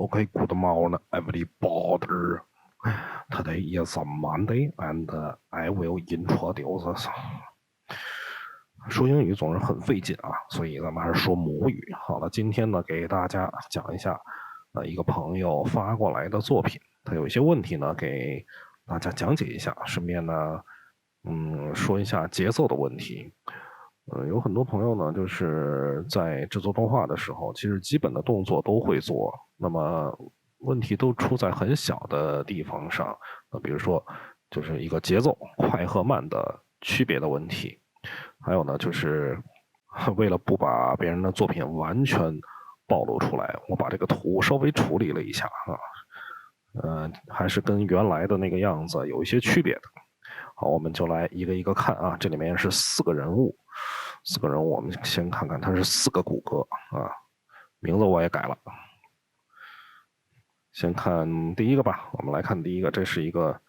Okay, good morning, everybody. Today is a Monday, and I will introduce. 说英语总是很费劲啊，所以咱们还是说母语。好了，今天呢，给大家讲一下，一个朋友发过来的作品，他有一些问题呢，给大家讲解一下，顺便呢，说一下节奏的问题。有很多朋友呢，就是在制作动画的时候，其实基本的动作都会做，那么问题都出在很小的地方上，比如说就是一个节奏快和慢的区别的问题，还有呢就是为了不把别人的作品完全暴露出来，我把这个图稍微处理了一下啊，还是跟原来的那个样子有一些区别的。好，我们就来一个一个看啊，这里面是4个人物。我们先看看，它是4个骨骼啊，名字我也改了。先看第一个吧，我们来看第一个，这是一个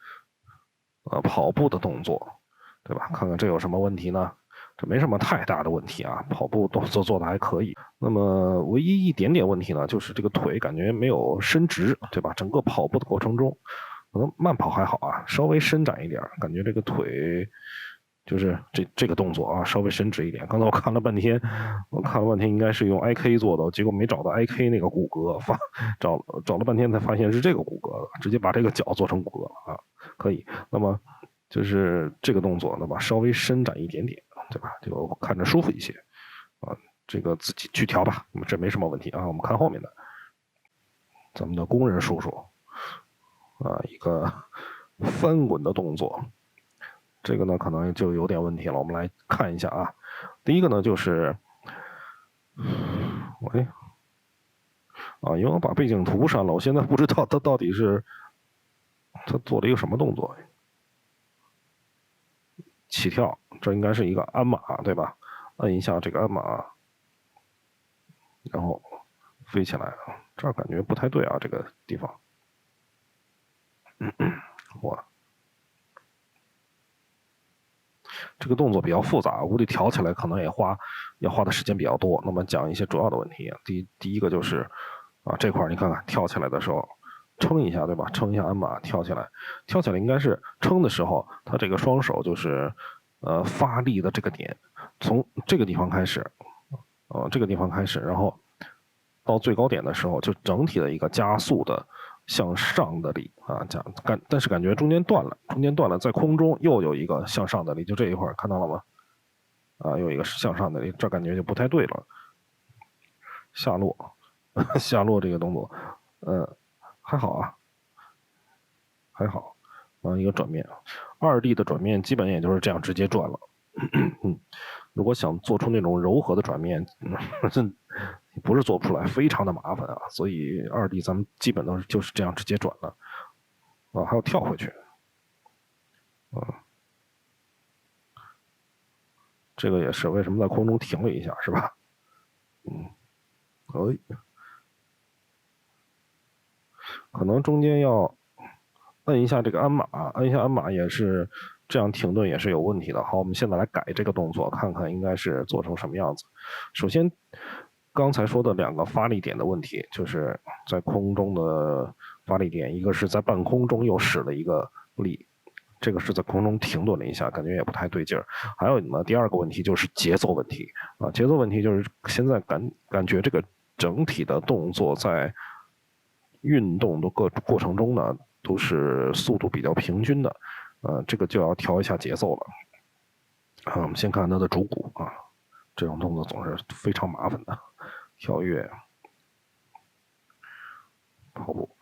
跑步的动作，对吧？看看这有什么问题呢？这没什么太大的问题啊，跑步动作做的还可以。那么唯一一点点问题呢，就是这个腿感觉没有伸直，对吧？整个跑步的过程中，可能慢跑还好啊，稍微伸展一点，感觉这个腿。就是这个动作啊，稍微伸直一点。刚才我看了半天，应该是用 IK 做的，结果没找到 IK 那个骨骼，找了半天才发现是这个骨骼，直接把这个脚做成骨骼了啊。可以，那么就是这个动作，那么稍微伸展一点点，对吧？就看着舒服一些啊。这个自己去调吧，这没什么问题啊。我们看后面的，咱们的工人叔叔啊，一个翻滚的动作。这个呢，可能就有点问题了。我们来看一下啊，第一个呢就是，因为我把背景图删了，我现在不知道他到底是他做了一个什么动作。起跳，这应该是一个鞍马，对吧？摁一下这个鞍马，然后飞起来。这儿感觉不太对啊，这个地方。哇，这个动作比较复杂，估计调起来可能要花的时间比较多。那么讲一些主要的问题，第一个就是这块你看看跳起来的时候撑一下，对吧？撑一下鞍马跳起来应该是撑的时候，他这个双手就是发力的这个点，从这个地方开始，然后到最高点的时候，就整体的一个加速的向上的力啊，但是感觉中间断了，在空中又有一个向上的力，就这一会儿看到了吗？又有一个向上的力，这感觉就不太对了。下落，下落这个动作，还好啊，还好。一个转面，2D 的转面基本也就是这样直接转了。如果想做出那种柔和的转面，不是做不出来，非常的麻烦啊。所以2D 咱们基本都就是这样直接转了还要跳回去，这个也是为什么在空中停了一下，是吧？可能中间要摁一下这个鞍马，也是这样停顿也是有问题的。好，我们现在来改这个动作，看看应该是做成什么样子。首先，刚才说的2个发力点的问题，就是在空中的发力点，一个是在半空中又使了一个力，这个是在空中停顿了一下，感觉也不太对劲儿。还有呢，第2个问题就是节奏问题啊，节奏问题就是现在感觉这个整体的动作在运动的过程中呢，都是速度比较平均的，这个就要调一下节奏了。我们先看它的主骨啊，这种动作总是非常麻烦的，跳跃、跑步。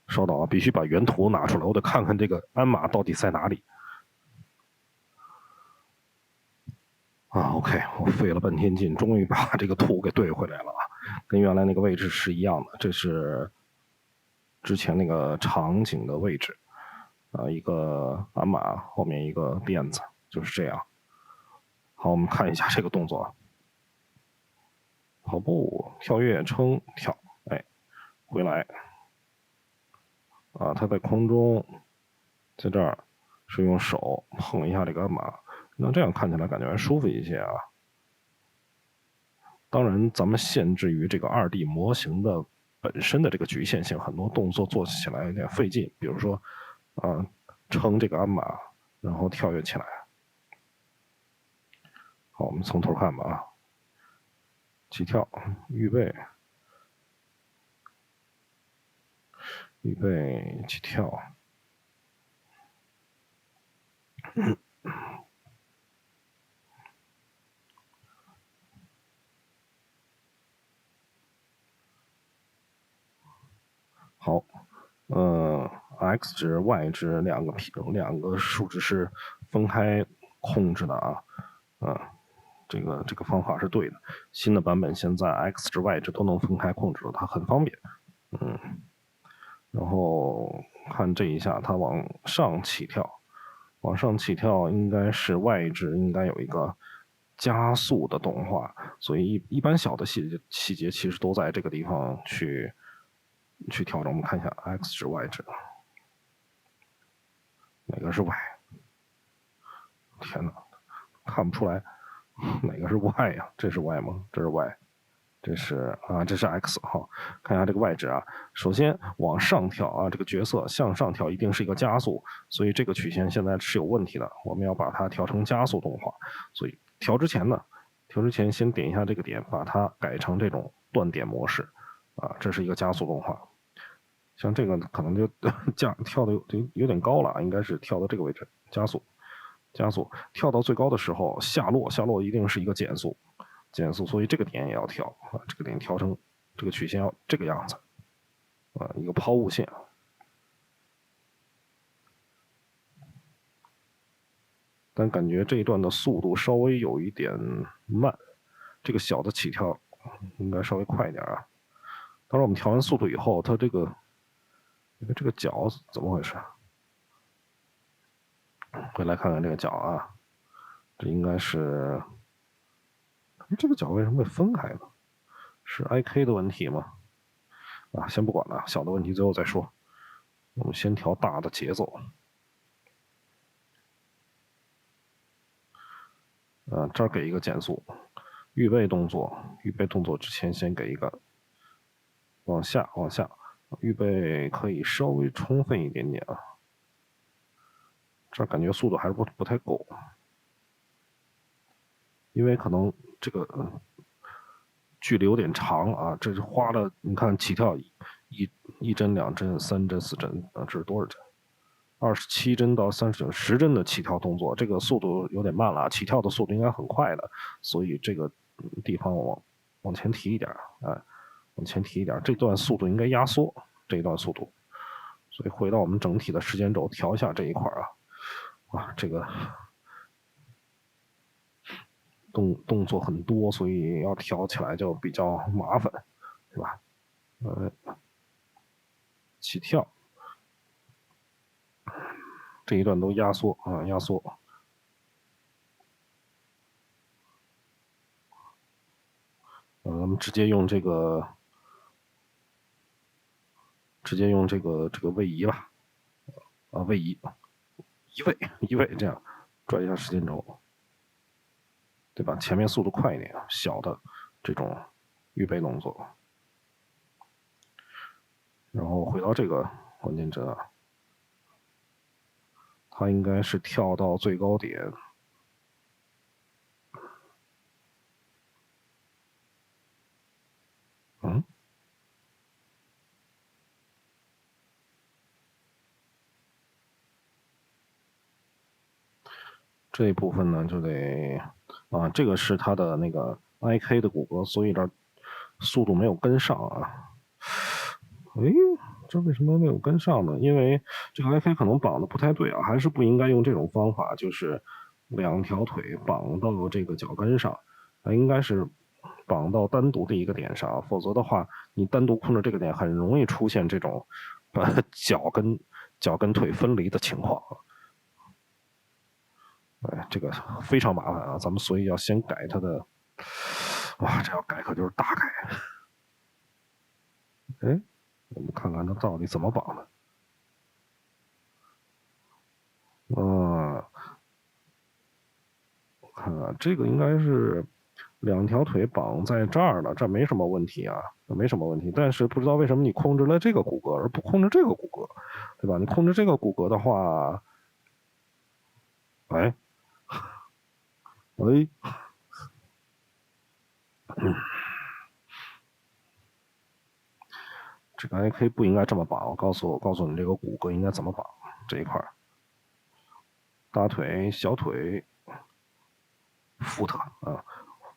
稍等啊，必须把原图拿出来，我得看看这个鞍马到底在哪里。OK， 我费了半天劲，终于把这个图给对回来了啊，跟原来那个位置是一样的，这是之前那个场景的位置。一个鞍马后面一个辫子，就是这样。好，我们看一下这个动作，跑步、跳跃、撑、跳，回来。他在空中，在这儿是用手碰一下这个鞍马，那这样看起来感觉还舒服一些啊。当然，咱们限制于这个2D 模型的本身的这个局限性，很多动作做起来有点费劲。比如说，撑这个鞍马，然后跳跃起来。好，我们从头看吧啊，起跳，预备，预备，起跳。好，x 值、y 值两个数值是分开控制的啊，这个方法是对的。新的版本现在 x 值、y 值都能分开控制了，它很方便。然后看这一下，它往上起跳，往上起跳应该是 y 值应该有一个加速的动画，所以一般小的细节其实都在这个地方去调整。我们看一下 x 值、y 值，哪个是 y？ 天哪，看不出来哪个是 y 呀？这是 y 吗？这是 y。这是这是 x 哈，看一下这个 y 值啊。首先往上跳啊，这个角色向上跳一定是一个加速，所以这个曲线现在是有问题的，我们要把它调成加速动画。所以调之前呢，先点一下这个点，把它改成这种断点模式啊，这是一个加速动画。像这个可能就跳的有点高了，应该是跳到这个位置加速，跳到最高的时候下落一定是一个减速。所以这个点也要调啊，这个点调成这个曲线要这个样子啊，一个抛物线。但感觉这一段的速度稍微有一点慢，这个小的起跳应该稍微快一点啊。当然，我们调完速度以后，它这个脚怎么回事？回来看看这个脚啊，这应该是这个脚为什么会分开呢？是 IK 的问题吗？先不管了，小的问题最后再说。我们先调大的节奏。这儿给一个减速，预备动作之前先给一个往下，预备可以稍微充分一点点啊。这儿感觉速度还是不太够，因为可能这个距离有点长啊，这是花了你看起跳一帧、2帧、3帧、4帧啊，这是多少帧？27帧到39、10帧的起跳动作，这个速度有点慢了，起跳的速度应该很快的，所以这个地方往前提一点啊，往前提一点，这段速度应该压缩这一段速度，所以回到我们整体的时间轴调一下这一块啊，这个动作很多，所以要调起来就比较麻烦，是吧？起跳这一段都压缩啊，压缩。咱们直接用这个位移吧，位移，移位，这样转一下时间轴，对吧？前面速度快一点，小的这种预备动作，然后回到这个关键帧，它应该是跳到最高点。这一部分呢就得这个是它的那个 IK 的骨骼，所以这速度没有跟上啊。这为什么没有跟上呢？因为这个 IK 可能绑的不太对啊，还是不应该用这种方法，就是2条腿绑到这个脚跟上，应该是绑到单独的一个点上，否则的话，你单独控制这个点，很容易出现这种脚跟腿分离的情况。这个非常麻烦啊，咱们所以要先改它的，这要改可就是大改。我们看看它到底怎么绑的。我看看这个应该是两条腿绑在这儿了，这没什么问题啊，没什么问题。但是不知道为什么你控制了这个骨骼，而不控制这个骨骼，对吧？你控制这个骨骼的话，哎，喂，这个 AK 不应该这么绑，我告诉你这个骨骼应该怎么绑，这一块大腿、小腿、foot 啊，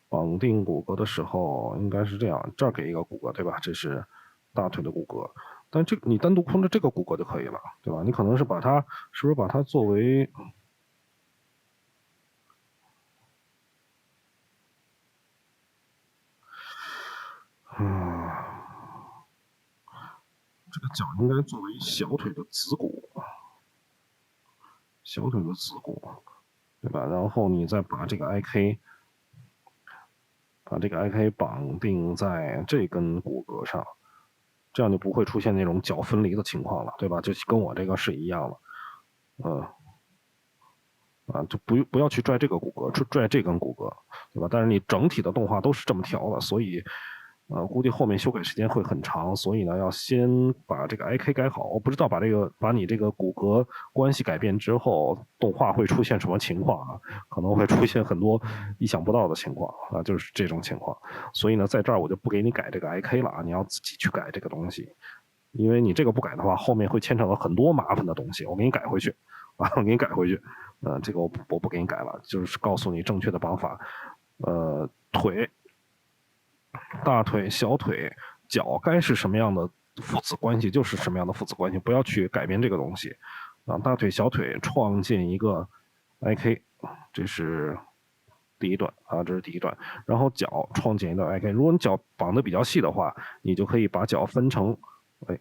绑定骨骼的时候应该是这样，这儿给一个骨骼，对吧？这是大腿的骨骼，但这个你单独控制这个骨骼就可以了，对吧？你可能是把它，是不是把它作为，这个脚应该作为小腿的子骨，小腿的子骨，对吧？然后你再把这个 IK，把这个 IK 绑定在这根骨骼上，这样就不会出现那种脚分离的情况了，对吧？就跟我这个是一样的，就不要去拽这个骨骼，去拽这根骨骼，对吧？但是你整体的动画都是这么调的，所以，估计后面修改时间会很长，所以呢，要先把这个 IK 改好。我不知道把你这个骨骼关系改变之后，动画会出现什么情况啊？可能会出现很多意想不到的情况啊，就是这种情况。所以呢，在这儿我就不给你改这个 IK 了啊，你要自己去改这个东西。因为你这个不改的话，后面会牵扯到很多麻烦的东西，我给你改回去，啊，我给你改回去，这个我不给你改了，就是告诉你正确的绑法，腿、大腿、小腿、脚该是什么样的父子关系就是什么样的父子关系，不要去改变这个东西，啊，大腿、小腿创建一个 IK，这是第一段啊，这是第一段，然后脚创建一段 IK，如果你脚绑的比较细的话，你就可以把脚分成，哎，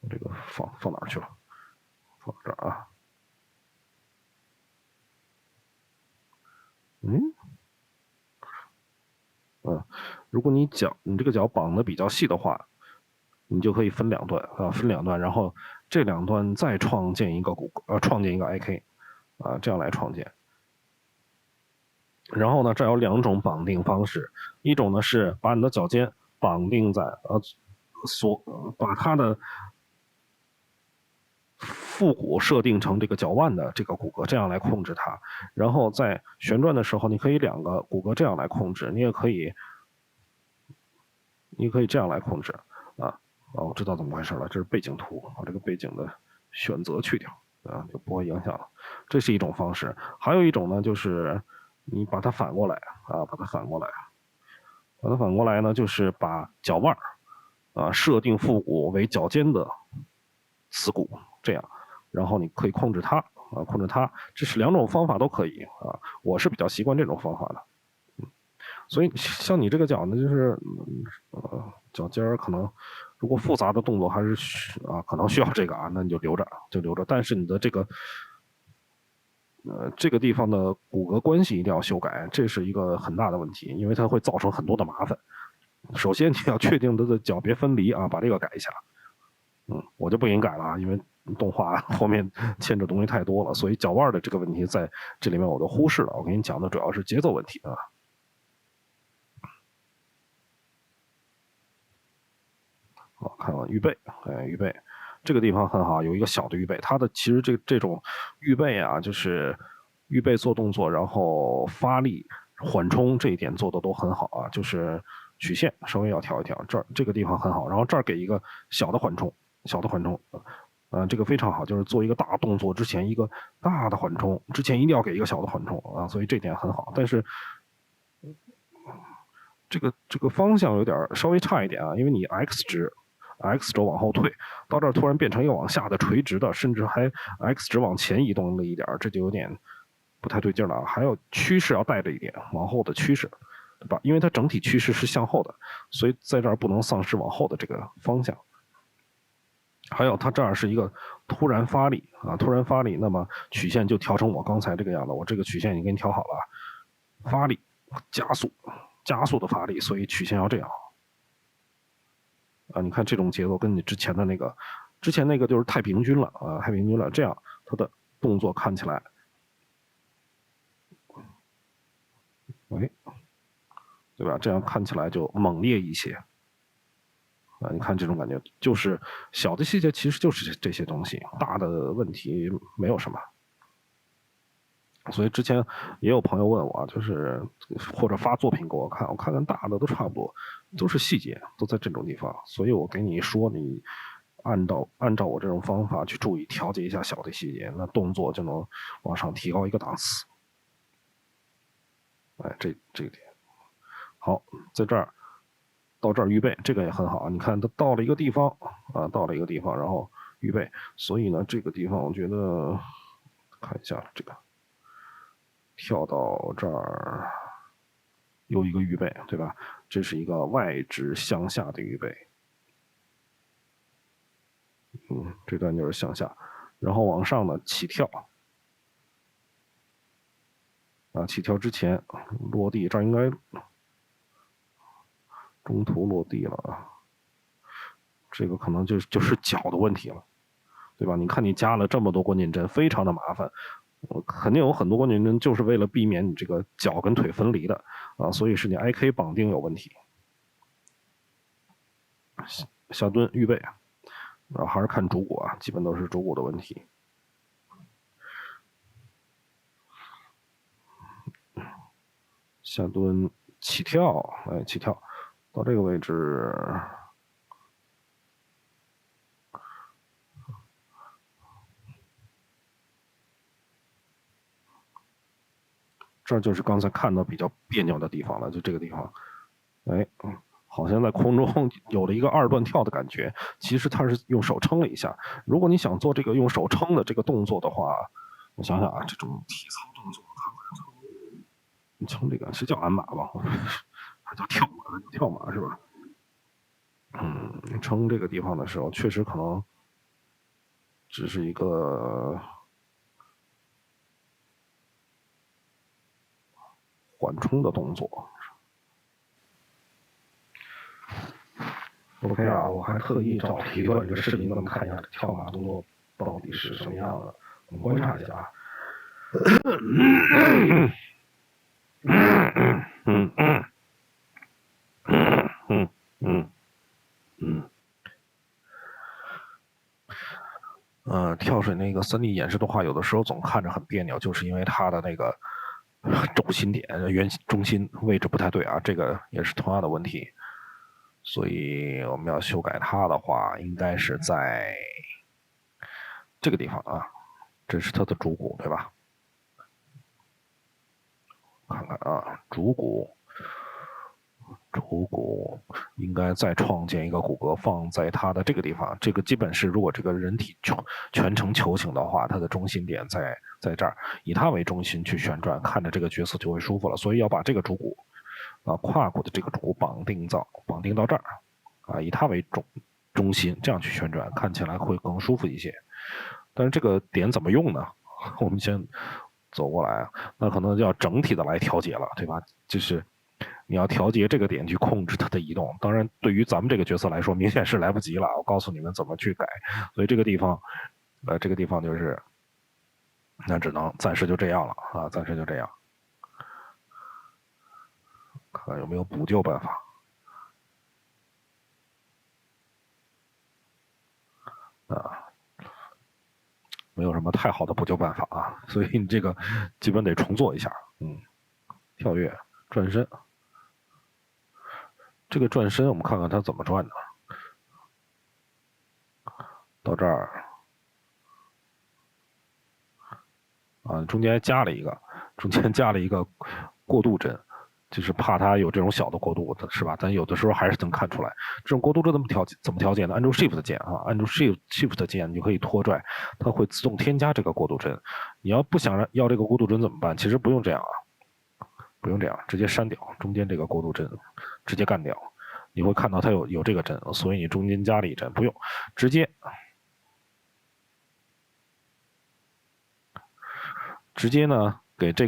这个放哪儿去了？放这儿啊。嗯如果你这个脚绑的比较细的话，你就可以分两段啊，分两段，然后这两段再创建一个创建一个 IK 啊，这样来创建。然后呢，这有两种绑定方式，一种呢是把你的脚尖绑定在把它的腹股设定成这个脚腕的这个骨骼，这样来控制它。然后在旋转的时候，你可以两个骨骼这样来控制，你可以这样来控制啊。我知道怎么回事了，这是背景图，把这个背景的选择去掉啊，就不会影响了。这是一种方式，还有一种呢，就是你把它反过来啊，把它反过来呢，就是把脚腕设定腹股为脚尖的子骨，这样，然后你可以控制它控制它，这是两种方法都可以啊。我是比较习惯这种方法的。所以像你这个脚呢，就是脚尖儿可能如果复杂的动作还是可能需要这个啊，那你就留着就留着。但是你的这个地方的骨骼关系一定要修改，这是一个很大的问题，因为它会造成很多的麻烦。首先你要确定它的脚别分离啊，把这个改一下。我就不给你改了啊，因为动画后面牵扯东西太多了，所以脚腕的这个问题在这里面我都忽视了。我给你讲的主要是节奏问题啊。好，看完预备，预备，这个地方很好，有一个小的预备。它的其实这种预备啊，就是预备做动作，然后发力、缓冲这一点做的都很好啊。就是曲线稍微要调一调，这个地方很好，然后这儿给一个小的缓冲，小的缓冲，这个非常好，就是做一个大动作之前一个大的缓冲，之前一定要给一个小的缓冲啊，所以这点很好。但是这个方向有点稍微差一点啊，因为你 X 轴往后退，到这儿突然变成一个往下的垂直的，甚至还 X 值往前移动了一点，这就有点不太对劲了。还有趋势要带着一点，往后的趋势，对吧？因为它整体趋势是向后的，所以在这儿不能丧失往后的这个方向。还有它这儿是一个突然发力啊，突然发力，那么曲线就调成我刚才这个样子，我这个曲线已经给你调好了，发力加速，加速的发力，所以曲线要这样。你看这种节奏跟你之前那个就是太平均了啊，太平均了，这样它的动作看起来，喂，对吧？这样看起来就猛烈一些。啊，你看这种感觉，就是小的细节其实就是这些东西，大的问题没有什么。所以之前也有朋友问我，就是或者发作品给我看，我看看大的都差不多，都是细节，都在这种地方。所以我给你说，你按照我这种方法去注意调节一下小的细节，那动作就能往上提高一个档次。哎，这个点好，在这儿到这儿预备，这个也很好。你看，他到了一个地方啊，到了一个地方，然后预备。所以呢，这个地方我觉得看一下这个。跳到这儿，又一个预备，对吧？这是一个外直向下的预备，这段就是向下，然后往上呢起跳，啊，起跳之前落地，这儿应该中途落地了啊，这个可能就是脚的问题了，对吧？你看你加了这么多关键帧，非常的麻烦。肯定有很多关键帧就是为了避免你这个脚跟腿分离的啊，所以是你 IK 绑定有问题。下蹲预备，然后还是看主骨啊，基本都是主骨的问题。下蹲起跳，哎，起跳到这个位置，这就是刚才看到比较别扭的地方了，就这个地方，哎，好像在空中有了一个二段跳的感觉，其实他是用手撑了一下。如果你想做这个用手撑的这个动作的话，我想想啊，这种体操动作，你撑这个是叫鞍马吧？还叫跳马？跳马是吧？撑这个地方的时候，确实可能只是一个缓冲的动作。OK 啊，我还特意找了一段这个视频，咱们看一下跳马动作到底是什么样的，我们观察一下啊。跳水那个3D 演示动画有的时候总看着很别扭，就是因为它的那个轴心点、中心位置不太对啊，这个也是同样的问题。所以我们要修改它的话，应该是在这个地方啊，这是它的主骨，对吧？看看啊，主骨应该再创建一个骨骼放在它的这个地方。这个基本是，如果这个人体全程球形的话，它的中心点在这儿，以它为中心去旋转，看着这个角色就会舒服了。所以要把这个主骨啊胯骨的这个主骨绑定到这儿啊，以它为中心，这样去旋转，看起来会更舒服一些。但是这个点怎么用呢？我们先走过来，那可能要整体的来调节了，对吧？就是你要调节这个点去控制它的移动。当然，对于咱们这个角色来说，明显是来不及了。我告诉你们怎么去改。所以这个地方，这个地方就是，那只能暂时就这样了啊，暂时就这样。看看有没有补救办法。啊，没有什么太好的补救办法啊，所以你这个基本得重做一下。跳跃、转身，这个转身我们看看它怎么转的。到这儿啊，中间加了一个过渡帧，就是怕它有这种小的过渡，是吧？咱有的时候还是能看出来，这种过渡帧怎么调节呢？按住 Shift 键啊，按住 Shift 键，你就可以拖拽，它会自动添加这个过渡帧。你要不想要这个过渡帧怎么办？其实不用这样啊，不用这样，直接删掉中间这个过渡帧，直接干掉。你会看到它有这个帧，所以你中间加了一帧，不用，直接呢给这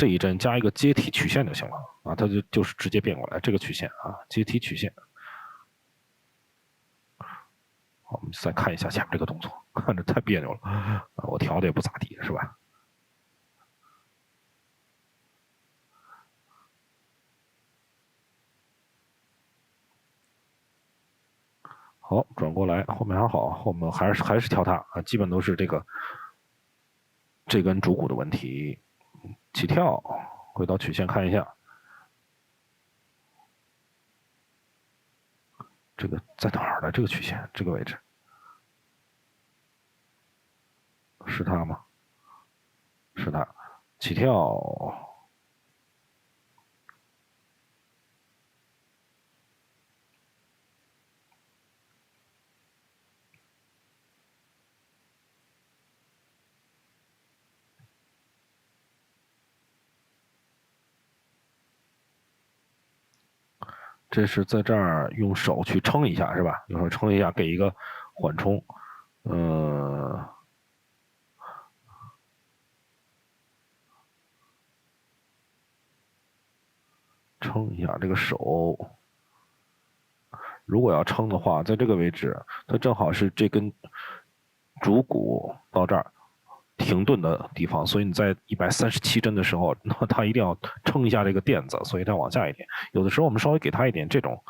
一帧加一个阶梯曲线就行了啊，它就是直接变过来这个曲线啊，阶梯曲线。好，我们再看一下前面这个动作，看着太别扭了啊，我调的也不咋地，是吧？好，转过来，后面还好，后面还是跳踏啊，基本都是这根主骨的问题。起跳，回到曲线看一下，这个在哪儿呢？这个曲线这个位置是它吗？是它。起跳，这是在这儿用手去撑一下是吧？用手撑一下，给一个缓冲。嗯，撑一下这个手。如果要撑的话，在这个位置，它正好是这根主骨到这儿停顿的地方，所以你在137针的时候，那它一定要撑一下这个垫子，所以它往下一点。有的时候我们稍微给它一点这种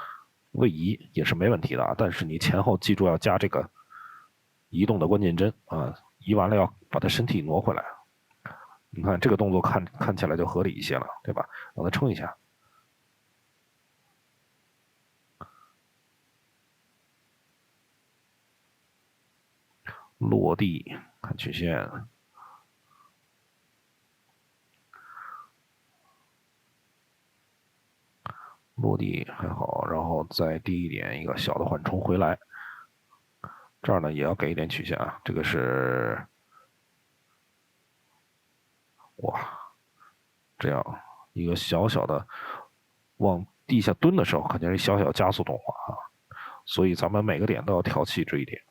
位移也是没问题的啊，但是你前后记住要加这个移动的关键针啊，移完了要把它身体挪回来。你看这个动作看起来就合理一些了，对吧？让它撑一下，落地看曲线。落地还好，然后再低一点，一个小的缓冲回来。这儿呢也要给一点曲线啊，这个是哇，这样一个小小的往地下蹲的时候，肯定是小小加速动画啊，所以咱们每个点都要调细致一点。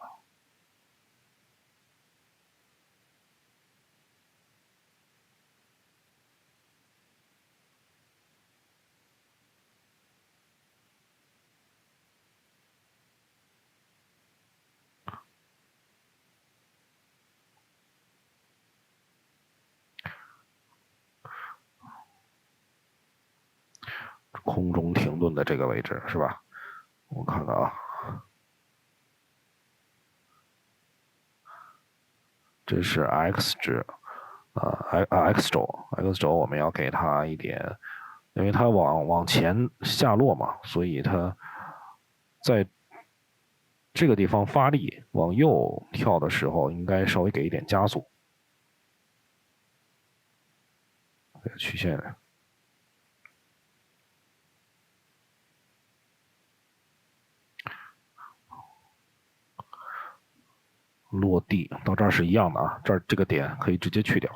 空中停顿的这个位置是吧？我看看啊，这是 x 值x 轴我们要给它一点，因为它往前下落嘛，所以它在这个地方发力往右跳的时候，应该稍微给一点加速。这个曲线落地到这儿是一样的啊，这儿这个点可以直接去掉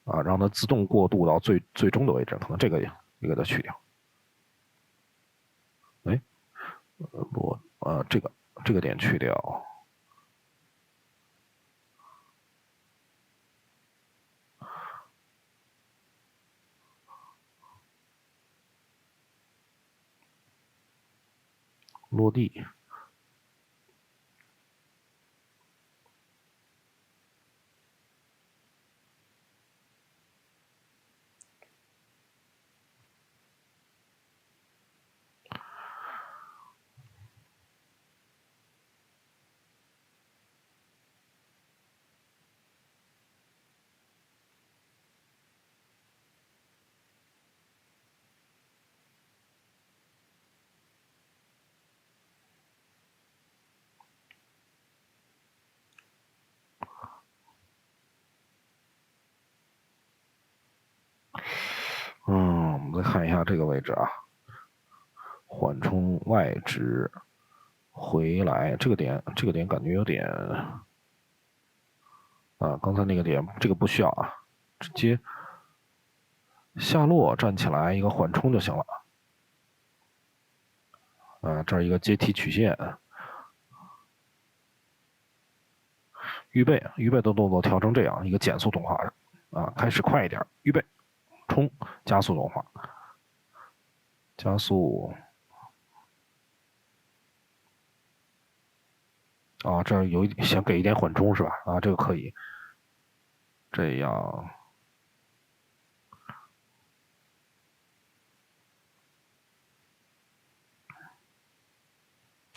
啊，让它自动过渡到最终的位置，可能这个给它去掉。哎，这个点去掉，落地。我们再看一下这个位置啊，缓冲外值回来，这个点感觉有点啊，刚才那个点这个不需要啊，直接下落站起来一个缓冲就行了。啊，这儿一个阶梯曲线，预备的动作调成这样一个减速动画啊，开始快一点，预备冲，加速动画，加速啊，这儿想给一点缓冲是吧？啊，这个可以，这样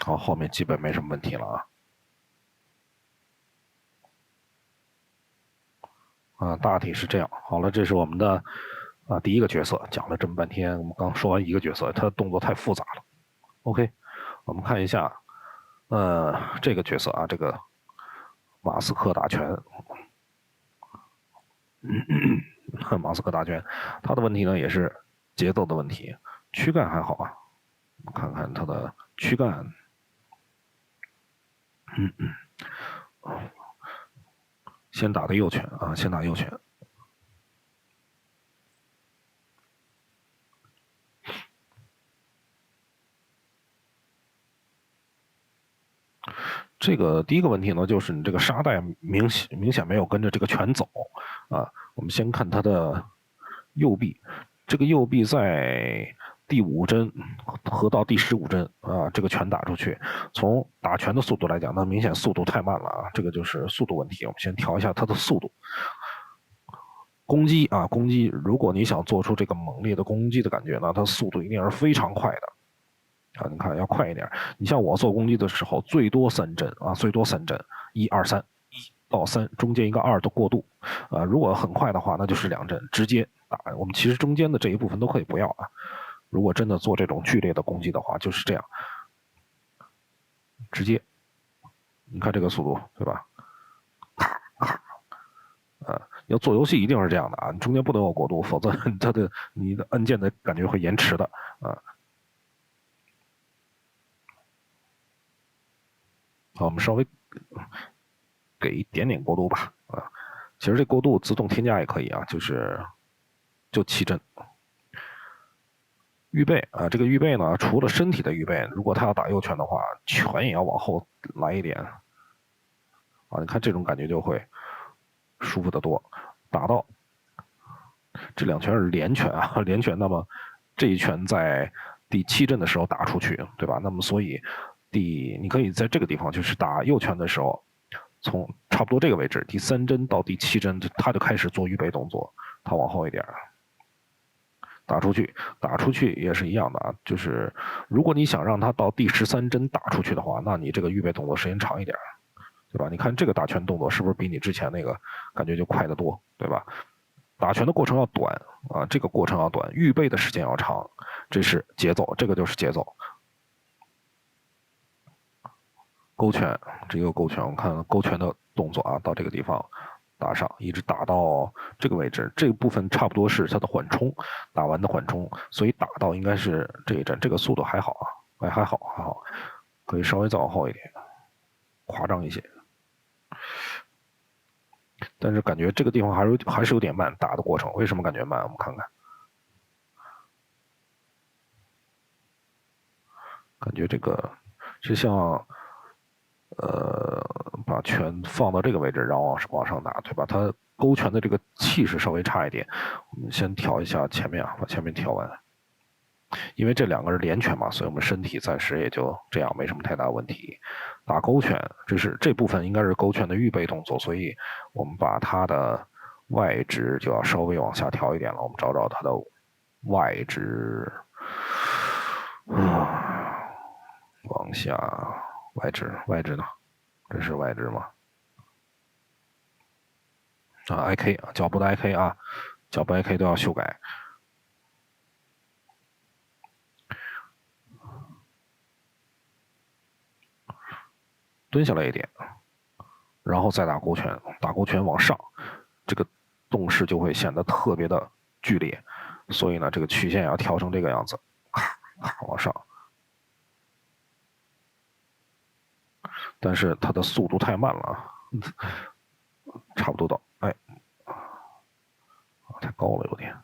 好，后面基本没什么问题了大体是这样。好了，这是我们的第一个角色，讲了这么半天，我们刚说完一个角色，他的动作太复杂了。OK，我们看一下，这个角色这个马斯克打拳，马斯克打拳，他的问题呢也是节奏的问题，躯干还好看看他的躯干，先打的右拳先打右拳。这个第一个问题呢，就是你这个沙袋明显没有跟着这个拳走我们先看他的右臂，这个右臂在第5针和到第15针这个拳打出去，从打拳的速度来讲，那明显速度太慢了这个就是速度问题。我们先调一下它的速度。攻击，如果你想做出这个猛烈的攻击的感觉呢，它速度一定是非常快的你看要快一点。你像我做攻击的时候，最多3针最多3针，1、2、3，1到3，中间一个2的过渡如果很快的话，那就是2针直接打。我们其实中间的这一部分都可以不要如果真的做这种剧烈的攻击的话，就是这样，直接，你看这个速度，对吧？要做游戏一定是这样的你中间不能有过渡，否则你的按键的感觉会延迟的好，我们稍微给一点点过渡吧其实这过渡自动添加也可以就7针。预备这个预备呢，除了身体的预备，如果他要打右拳的话，拳也要往后来一点你看这种感觉就会舒服得多。打到这2拳是连拳连拳，那么这一拳在第7针的时候打出去，对吧？那么所以你可以在这个地方就是打右拳的时候，从差不多这个位置，第3针到第7针，他就开始做预备动作，他往后一点打出去也是一样的就是如果你想让他到第13针打出去的话，那你这个预备动作时间长一点，对吧？你看这个打拳动作是不是比你之前那个感觉就快得多，对吧？打拳的过程要短这个过程要短，预备的时间要长，这是节奏，这个就是节奏。勾拳，这个勾拳，我们看勾拳的动作到这个地方打上，一直打到这个位置，这部分差不多是它的缓冲，打完的缓冲，所以打到应该是这一阵，这个速度还好还好，可以稍微再往后一点，夸张一些。但是感觉这个地方还是有点慢，打的过程为什么感觉慢？我们看看，感觉这个是像把拳放到这个位置，然后往上打，对吧？它勾拳的这个气势稍微差一点，我们先调一下前面把前面调完。因为这2个是连拳嘛，所以我们身体暂时也就这样，没什么太大问题。打勾拳，这部分应该是勾拳的预备动作，所以我们把它的外值就要稍微往下调一点了。我们找找它的外值，往下外值呢？这是外值吗？IK 脚部的 IK 脚部 IK 都要修改。蹲下来一点，然后再打勾拳，打勾拳往上，这个动势就会显得特别的剧烈，所以呢，这个曲线要调成这个样子，往上。但是它的速度太慢了差不多到，太高了有点。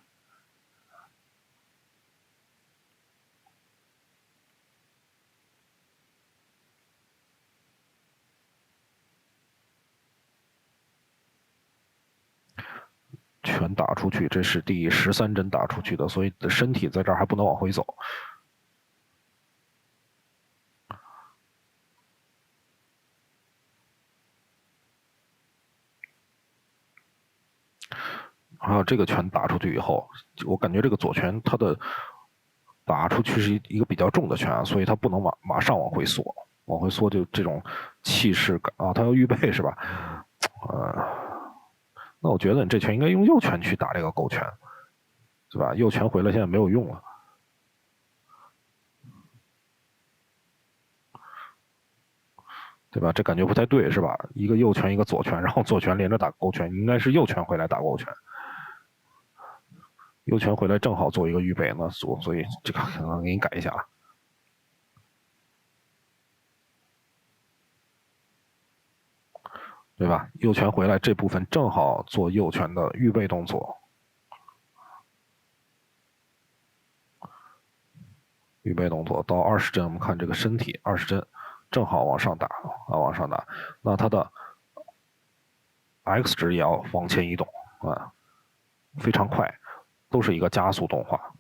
拳打出去，这是第13针打出去的，所以身体在这儿还不能往回走。还有这个拳打出去以后，我感觉这个左拳它的打出去是一个比较重的拳所以它不能马上往回缩，往回缩就这种气势感啊，他要预备是吧？那我觉得你这拳应该用右拳去打这个勾拳，是吧？右拳回来现在没有用了。对吧？这感觉不太对，是吧？一个右拳，一个左拳，然后左拳连着打勾拳，应该是右拳回来打勾拳，右拳回来正好做一个预备呢，所以这个可能给你改一下啊，对吧？右拳回来这部分正好做右拳的预备动作，预备动作到20帧，我们看这个身体20帧，正好往上打啊，往上打，那它的 X 值也要往前移动啊，非常快，都是一个加速动画。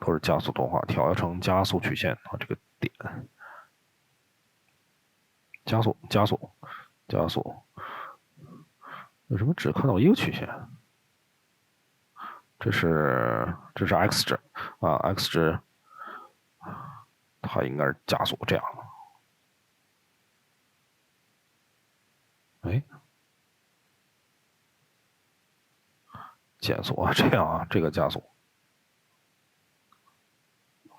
都是加速动画，调成加速曲线啊，这个点，加速，加速，加速，为什么只看到一个曲线？这是 x 值啊 ，x 值它应该是加速这样。哎，减速啊，这样啊，这个加速，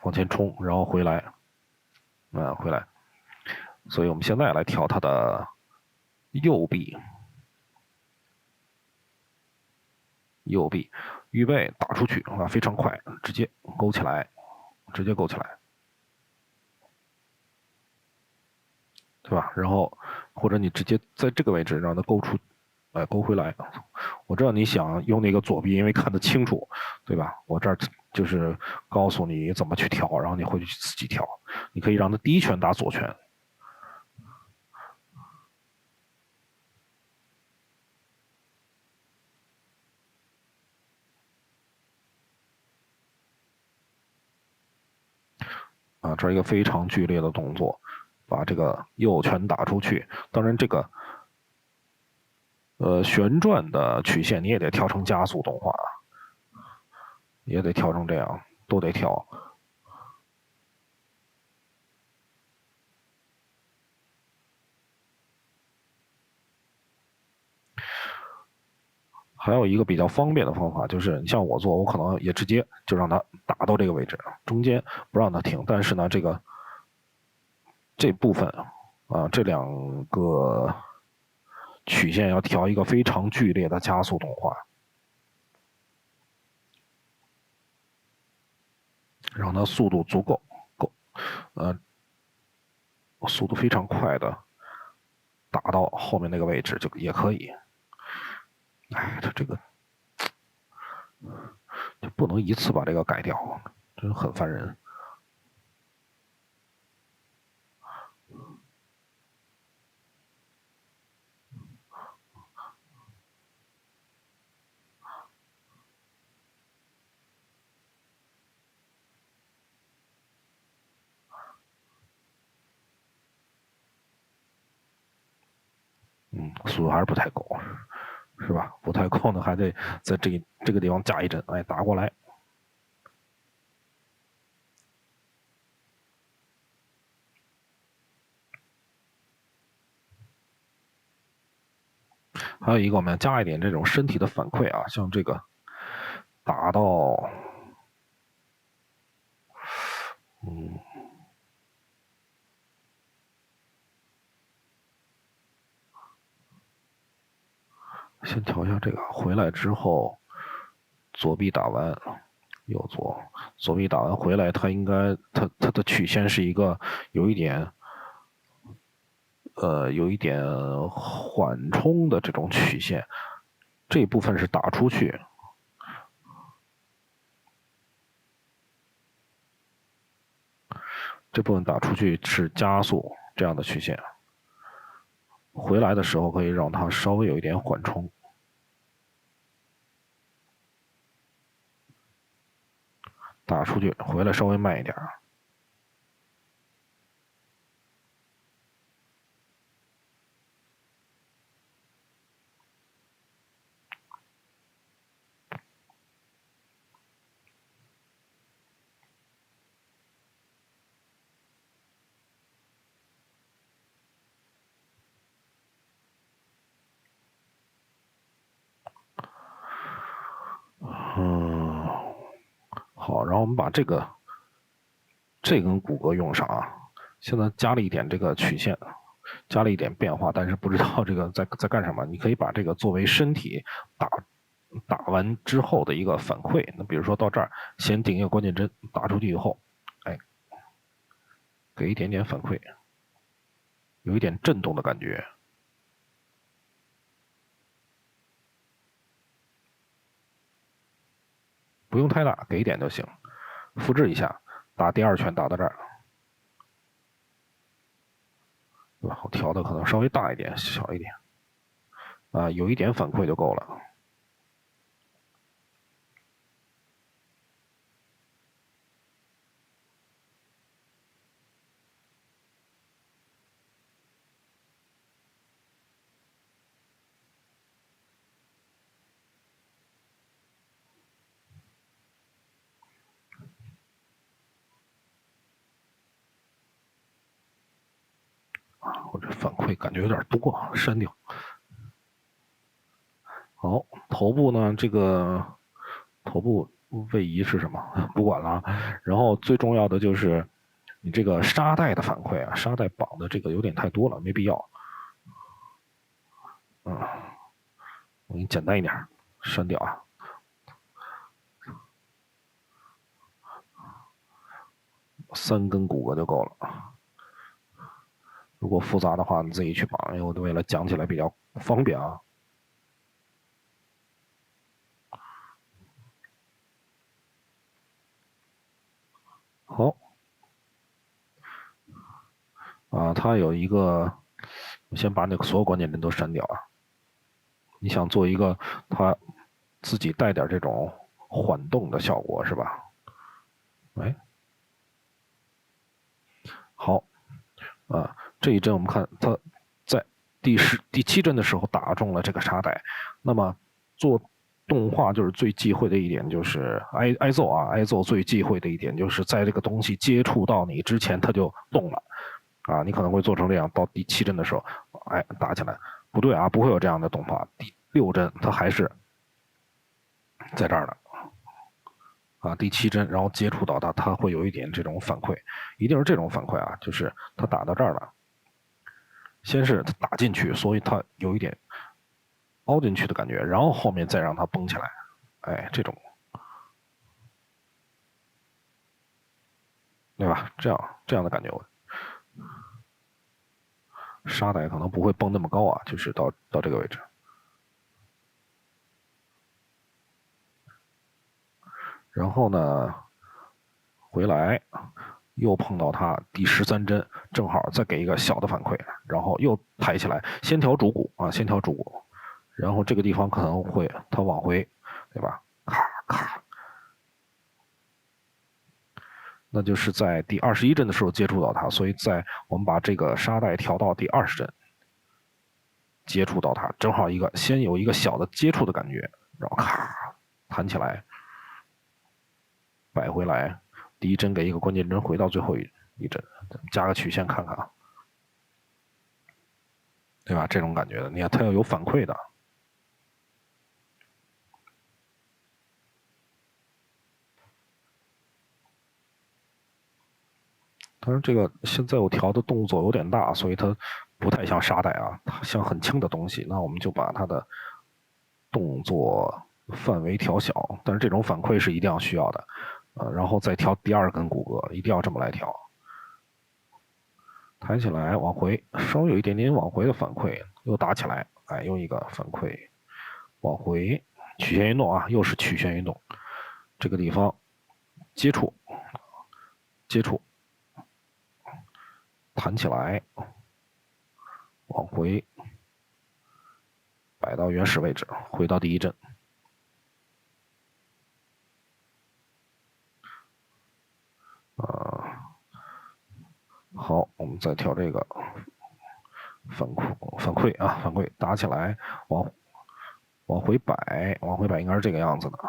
往前冲，然后回来，回来。所以我们现在来调它的右臂，右臂预备打出去啊，非常快，直接勾起来，直接勾起来。对吧？然后或者你直接在这个位置让它勾出，勾回来。我知道你想用那个左臂，因为看得清楚，对吧？我这儿就是告诉你怎么去调，然后你回去自己调。你可以让他第一拳打左拳，啊，这是一个非常剧烈的动作，把这个右拳打出去。当然，这个旋转的曲线你也得调成加速动画，也得调成这样，都得调。还有一个比较方便的方法，就是你像我做，我可能也直接就让它打到这个位置，中间不让它停。但是呢，这部分啊，这两个曲线要调一个非常剧烈的加速动画，让它速度足够，呃，速度非常快的打到后面那个位置就也可以。哎，它这个就不能一次把这个改掉，真很烦人。速度还是不太够，是吧？不太够呢，还得在这个地方加一针，哎，打过来。还有一个，我们要加一点这种身体的反馈啊，像这个打到，先调一下这个，回来之后左臂打完，右左臂打完回来，它应该它的曲线是一个有一点有一点缓冲的这种曲线，这一部分是打出去，这部分打出去是加速这样的曲线，回来的时候可以让它稍微有一点缓冲，打出去回来稍微慢一点。嗯，好，然后我们把这根骨骼用上啊，现在加了一点这个曲线，加了一点变化，但是不知道这个在干什么。你可以把这个作为身体打完之后的一个反馈。那比如说到这儿，先顶一个关键帧，打出去以后，哎，给一点点反馈，有一点震动的感觉，不用太大，给一点就行。复制一下，打第二圈打到这儿，对吧？我调的可能稍微大一点，小一点，啊，有一点反馈就够了。我这反馈感觉有点多，删掉。好，头部呢，这个头部位移是什么？不管了。然后最重要的就是你这个沙袋的反馈啊，沙袋绑的这个有点太多了，没必要。我给你简单一点，删掉啊。3根骨骼就够了。如果复杂的话，你自己去绑，因为我为了讲起来比较方便啊。好，它有一个，我先把那个所有关键帧都删掉啊。你想做一个它自己带点这种缓动的效果是吧？哎，好，这一帧我们看它在第7帧的时候打中了这个沙袋。那么做动画就是最忌讳的一点就是挨揍啊，挨揍最忌讳的一点就是在这个东西接触到你之前它就动了啊，你可能会做成这样，到第7帧的时候，哎，打起来不对啊，不会有这样的动画。第6帧它还是在这儿的。第7帧，然后接触到它会有一点这种反馈，一定是这种反馈啊，就是它打到这儿了，先是它打进去，所以它有一点凹进去的感觉，然后后面再让它绷起来，哎，这种，对吧？这样的感觉，沙袋可能不会绷那么高啊，就是到这个位置，然后呢，回来又碰到它第13帧，正好再给一个小的反馈，然后又抬起来，先调主骨啊，先调主骨，然后这个地方可能会它往回，对吧？咔咔，那就是在第21帧的时候接触到它，所以在我们把这个沙袋调到第20帧，接触到它，正好先有一个小的接触的感觉，然后咔弹起来，摆回来，第一帧给一个关键帧，回到最后一帧，加个曲线看看啊，对吧？这种感觉的，你看它要有反馈的。当然，这个现在我调的动作有点大，所以它不太像沙袋啊，它像很轻的东西。那我们就把它的动作范围调小，但是这种反馈是一定要需要的，然后再调第2根骨骼，一定要这么来调。抬起来，往回，稍微有一点点往回的反馈，又打起来，哎，又一个反馈，往回，曲线运动啊，又是曲线运动，这个地方接触，接触，弹起来，往回，摆到原始位置，回到第一帧。好，我们再调这个反馈啊，反馈打起来，往回摆，往回摆应该是这个样子的。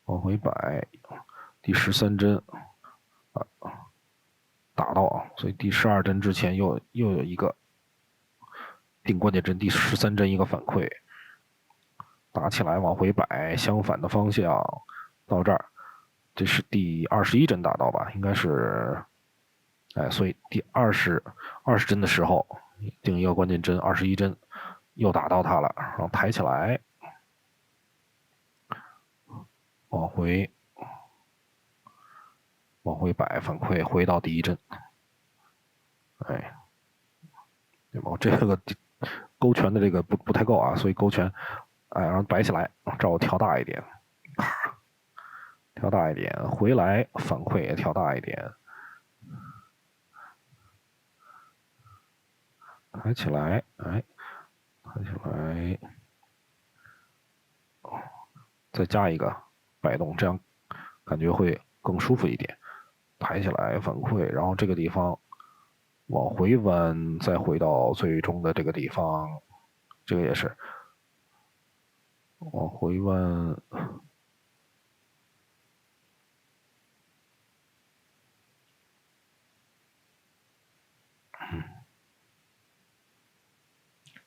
往回摆，第13帧打到，所以第12帧之前又有一个定关键帧第13帧一个反馈，打起来往回摆，相反的方向到这儿，这是第21帧打到吧？应该是，哎，所以第20帧的时候定一个关键帧，21帧又打到它了，然后抬起来，往回摆反馈，回到第1帧，哎，对吧？这个勾拳的这个不太够啊，所以勾拳，哎，然后摆起来，这儿我调大一点，调大一点，回来反馈也调大一点，抬起来，哎，抬起来，再加一个摆动，这样感觉会更舒服一点。抬起来反馈，然后这个地方往回弯，再回到最终的这个地方，这个也是往回弯。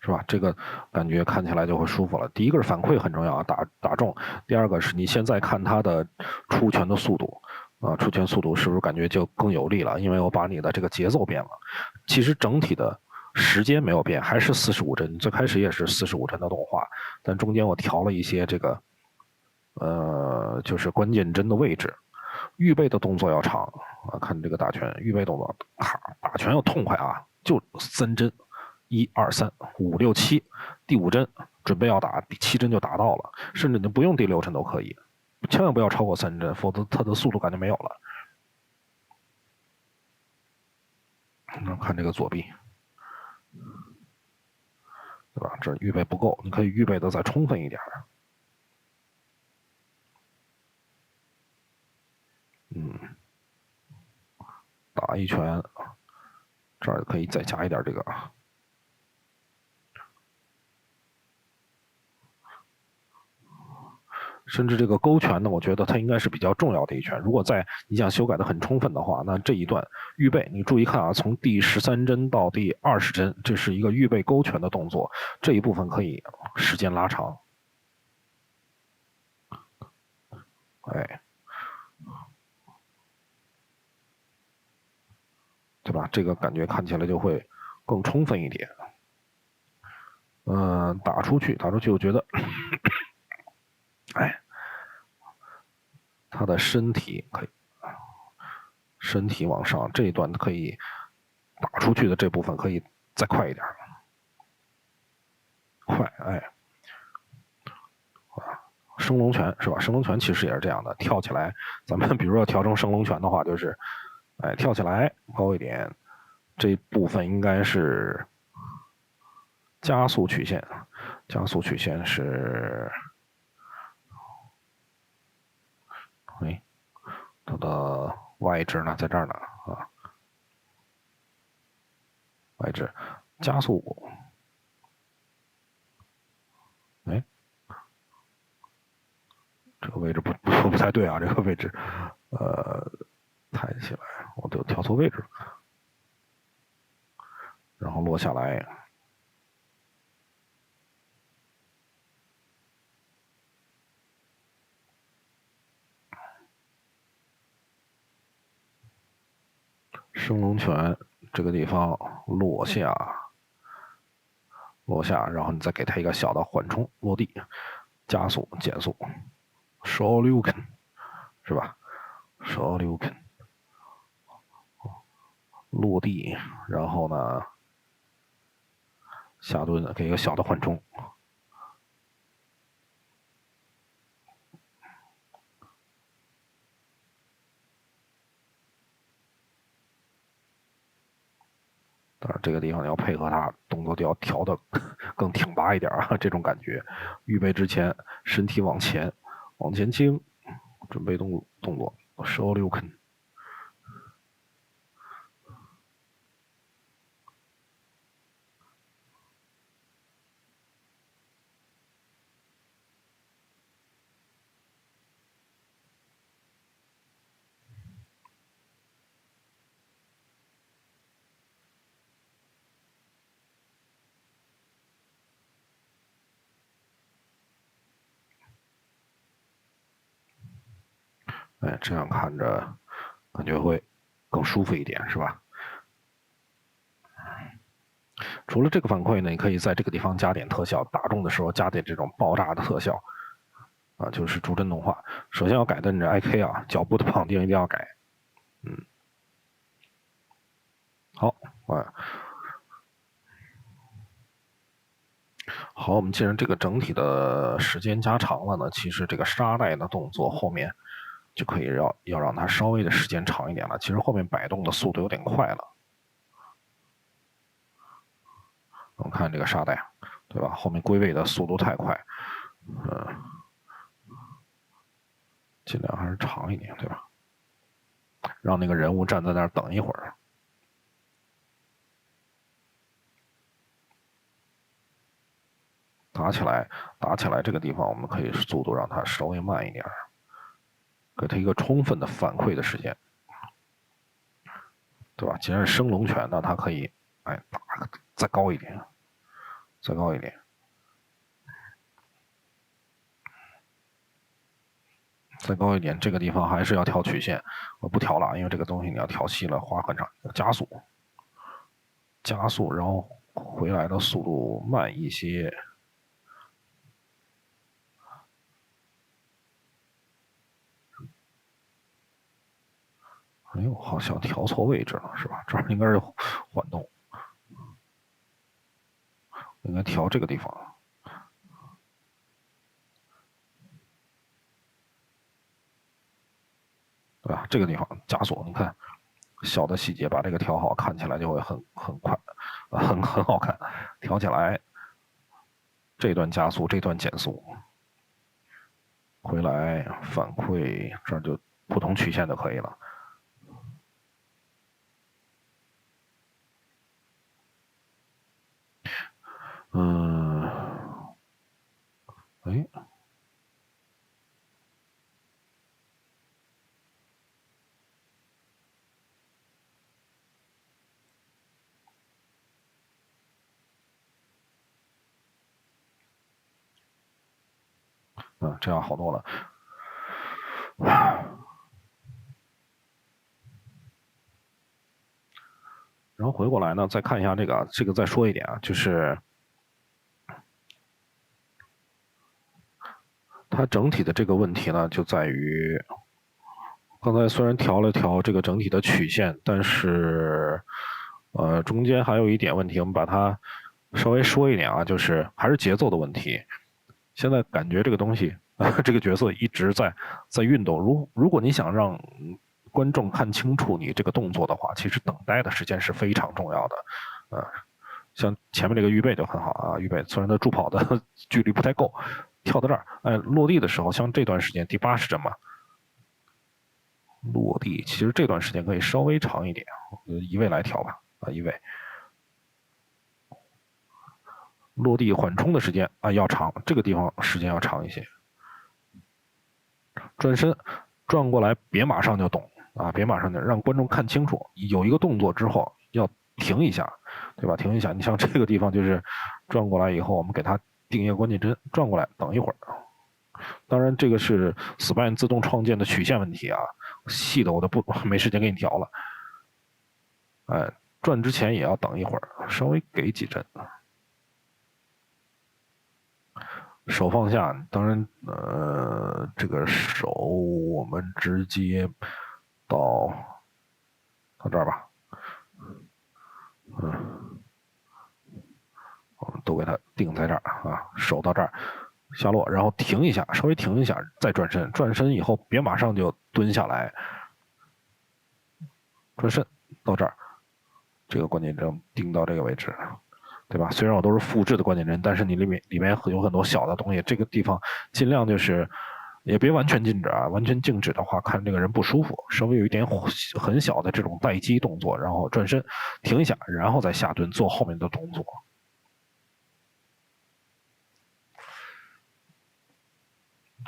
是吧？这个感觉看起来就会舒服了。第一个是反馈很重要啊，打中；第二个是你现在看它的出拳的速度啊，出拳速度是不是感觉就更有力了？因为我把你的这个节奏变了。其实整体的时间没有变，还是45帧。最开始也是45帧的动画，但中间我调了一些这个就是关键帧的位置，预备的动作要长啊。看这个打拳，预备动作，打拳要痛快啊，就3帧。1、2、3、5、6、7，第5帧准备要打，第7帧就达到了，甚至你不用第6帧都可以，千万不要超过3帧，否则它的速度感就没有了。那看这个左臂，对吧？这预备不够，你可以预备的再充分一点。打一拳，这儿可以再加一点这个。甚至这个勾拳呢，我觉得它应该是比较重要的一拳。如果在你想修改的很充分的话，那这一段预备，你注意看啊，从第13帧到第20帧，这是一个预备勾拳的动作，这一部分可以时间拉长。哎，对吧？这个感觉看起来就会更充分一点。打出去，我觉得，哎，他的身体可以，身体往上这一段可以打出去的这部分可以再快一点，快，哎，升龙拳是吧？升龙拳其实也是这样的，跳起来，咱们比如说调成升龙拳的话，就是，哎，跳起来高一点，这部分应该是加速曲线，加速曲线是，哎，它的外置呢，在这儿呢啊，外置加速，哎，这个位置不太对啊，这个位置，抬起来，我都调错位置了，然后落下来。升龙拳这个地方落下，然后你再给它一个小的缓冲，落地，加速、减速 s h o r y u k e n 是吧 s h o r y u k e n 落地，然后呢下蹲，给一个小的缓冲。当然，这个地方要配合它动作，就要调的更挺拔一点啊，这种感觉。预备之前，身体往前倾，准备动作 s h o r y u k e n。哎，这样看着感觉会更舒服一点，是吧？除了这个反馈呢，你可以在这个地方加点特效，打中的时候加点这种爆炸的特效啊，就是逐帧动画。首先要改的你这 IK 啊，脚步的绑定一定要改。好，好，我们既然这个整体的时间加长了呢，其实这个沙袋的动作后面就可以要让它稍微的时间长一点了。其实后面摆动的速度有点快了。我们看这个沙袋，对吧？后面归位的速度太快，尽量还是长一点，对吧？让那个人物站在那儿等一会儿。打起来这个地方，我们可以速度让它稍微慢一点，给它一个充分的反馈的时间，对吧？既然是升龙拳，那它可以，哎，打再高一点，再高一点。再高一点，这个地方还是要调曲线，我不调了，因为这个东西你要调细了，花很长。加速，加速，然后回来的速度慢一些。哎呦，好像调错位置了，是吧？这儿应该是缓动，应该调这个地方，对吧？这个地方加速，你看小的细节把这个调好，看起来就会很快，很好看。调起来，这段加速，这段减速，回来反馈，这儿就不同曲线就可以了。嗯，哎，这样好多了。然后回过来呢，再看一下这个再说一点啊，就是它整体的这个问题呢，就在于刚才虽然调了调这个整体的曲线，但是中间还有一点问题，我们把它稍微说一点啊，就是还是节奏的问题。现在感觉这个东西，这个角色一直在运动。如果你想让观众看清楚你这个动作的话，其实等待的时间是非常重要的。像前面这个预备就很好啊，预备虽然他助跑的距离不太够，跳到这儿，哎，落地的时候，像这段时间第80帧嘛，落地其实这段时间可以稍微长一点，移位来调吧，移位。落地缓冲的时间啊要长，这个地方时间要长一些。转身转过来，别马上就动啊，别马上就让观众看清楚，有一个动作之后要停一下，对吧？停一下，你像这个地方就是转过来以后，我们给它定一个关键帧，转过来等一会儿。当然，这个是 Spline 自动创建的曲线问题啊，细的我都不没时间给你调了。哎，转之前也要等一会儿，稍微给几帧。手放下，当然，这个手我们直接到这儿吧，我们都给它定在这儿啊，手到这儿下落，然后停一下，稍微停一下，再转身，转身以后别马上就蹲下来，转身到这儿，这个关键帧定到这个位置，对吧？虽然我都是复制的关键帧，但是你里面有很多小的东西，这个地方尽量就是也别完全静止啊，完全静止的话看这个人不舒服，稍微有一点很小的这种待机动作，然后转身停一下，然后再下蹲做后面的动作。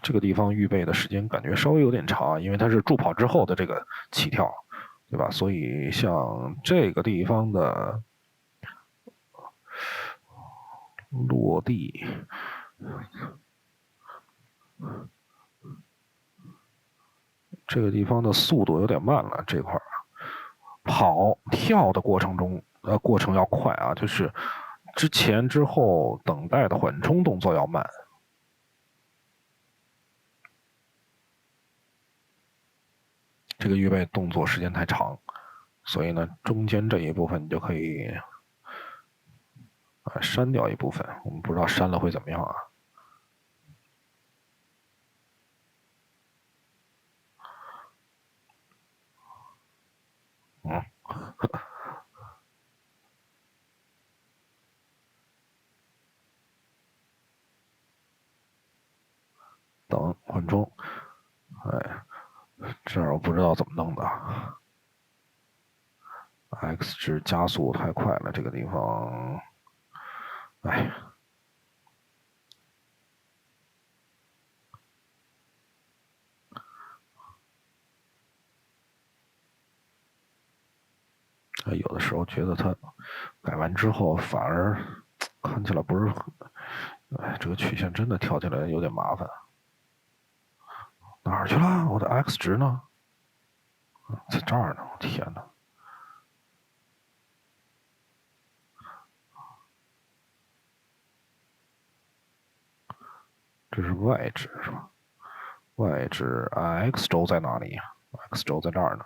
这个地方预备的时间感觉稍微有点长，因为它是助跑之后的这个起跳，对吧？所以像这个地方的落地，这个地方的速度有点慢了，这块跑跳的过程中，过程要快啊，就是之前之后等待的缓冲动作要慢。这个预备动作时间太长，所以呢，中间这一部分你就可以删掉一部分。我们不知道删了会怎么样啊？等缓冲，这儿我不知道怎么弄的。X 值加速太快了，这个地方，有的时候觉得它改完之后反而看起来不是很，这个曲线真的调起来有点麻烦。哪儿去了？我的 X 值呢？在这儿呢！天哪！这是 Y 值是吧？Y 值 X 轴在哪里呀？X 轴在这儿呢。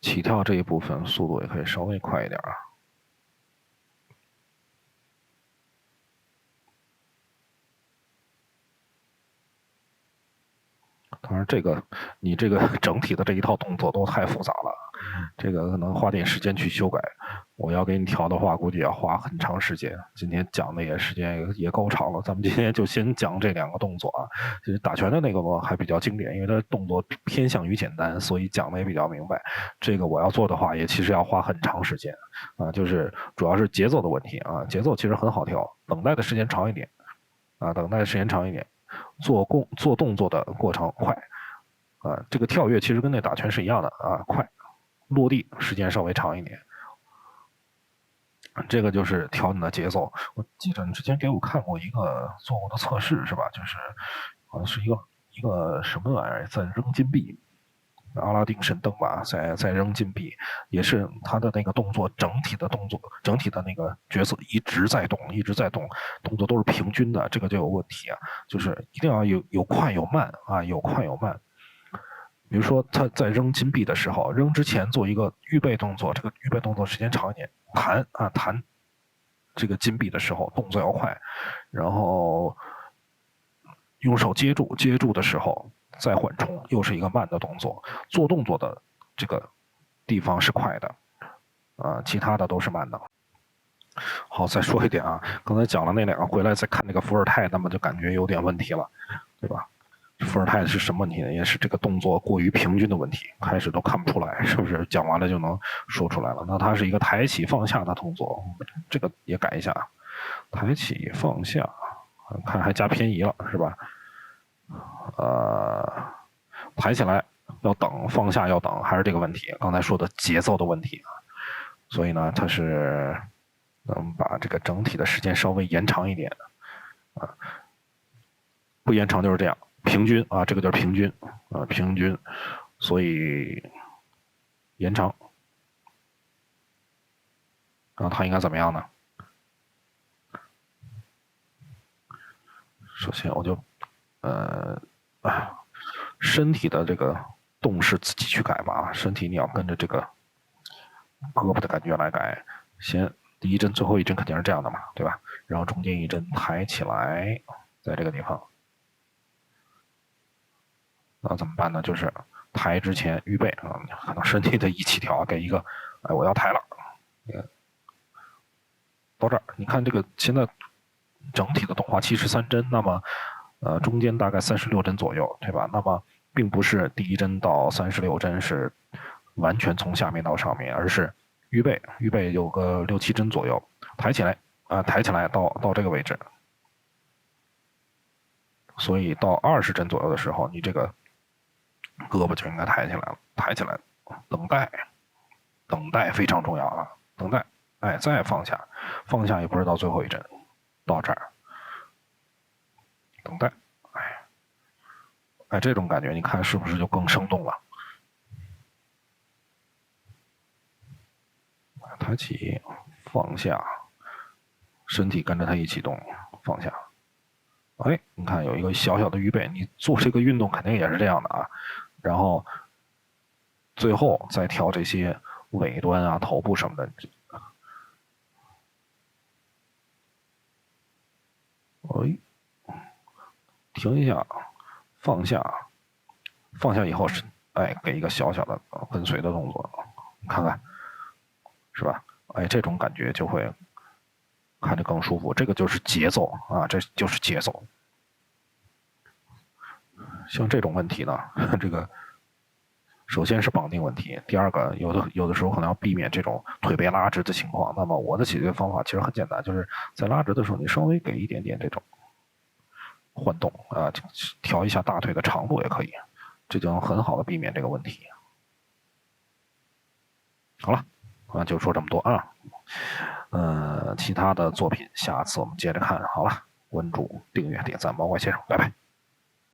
起跳这一部分速度也可以稍微快一点啊。当然，你这个整体的这一套动作都太复杂了，这个可能花点时间去修改。我要给你调的话，估计要花很长时间。今天讲的时间也够长了，咱们今天就先讲这2个动作啊。其实打拳的那个还比较经典，因为它动作偏向于简单，所以讲的也比较明白。这个我要做的话，也其实要花很长时间啊，就是主要是节奏的问题啊。节奏其实很好调，等待的时间长一点啊，等待的时间长一点。做动作的过程快，这个跳跃其实跟那打拳是一样的啊，快，落地时间稍微长一点，这个就是调你的节奏。我记得你之前给我看过一个做过的测试是吧？就是好像是一个什么玩意儿在扔金币。阿拉丁神灯吧，在扔金币，也是他的那个动作，整体的动作，整体的那个角色一直在动，一直在动，动作都是平均的，这个就有问题啊，就是一定要有快有慢啊，有快有慢。比如说他在扔金币的时候，扔之前做一个预备动作，这个预备动作时间长一点，弹这个金币的时候动作要快，然后用手接住的时候再缓冲，又是一个慢的动作。做动作的这个地方是快的，其他的都是慢的。好，再说一点啊，刚才讲了那2个，回来再看那个伏尔泰，那么就感觉有点问题了，对吧？伏尔泰是什么问题呢？也是这个动作过于平均的问题，开始都看不出来，是不是？讲完了就能说出来了。那它是一个抬起放下的动作，这个也改一下，抬起放下，看还加偏移了，是吧？抬起来要等，放下要等，还是这个问题。刚才说的节奏的问题，所以呢，它是能把这个整体的时间稍微延长一点啊，不延长就是这样，平均啊，这个就是平均啊，平均，所以延长，然后它应该怎么样呢？首先我就身体的这个动势自己去改嘛，身体你要跟着这个胳膊的感觉来改。先第一针、最后一针肯定是这样的嘛，对吧？然后中间一针抬起来，在这个地方，那怎么办呢？就是抬之前预备啊，可能身体的一起跳给一个，哎，我要抬了，到这儿，你看这个现在整体的动画73帧，那么中间大概36帧左右，对吧？那么并不是第一帧到36帧是完全从下面到上面，而是预备有个6、7帧左右，抬起来抬起来到这个位置，所以到20帧左右的时候，你这个胳膊就应该抬起来了，抬起来，等待非常重要啊，等待，哎，再放下，放下也不是到最后一帧，到这儿，等待，哎，这种感觉你看是不是就更生动了？抬起，放下，身体跟着它一起动，放下。哎，你看有一个小小的预备，你做这个运动肯定也是这样的啊。然后最后再调这些尾端啊、头部什么的。哎，停一下，放下，放下以后是哎，给一个小小的跟随的动作，你看看是吧？哎，这种感觉就会看着更舒服。这个就是节奏啊，这就是节奏。像这种问题呢，这个首先是绑定问题，第二个有的时候可能要避免这种腿被拉直的情况。那么我的解决方法其实很简单，就是在拉直的时候，你稍微给一点点这种换动啊，调一下大腿的长度也可以，这就能很好的避免这个问题。好了，啊，就说这么多啊。其他的作品下次我们接着看。好了，关注、订阅、点赞，毛怪先生，拜拜。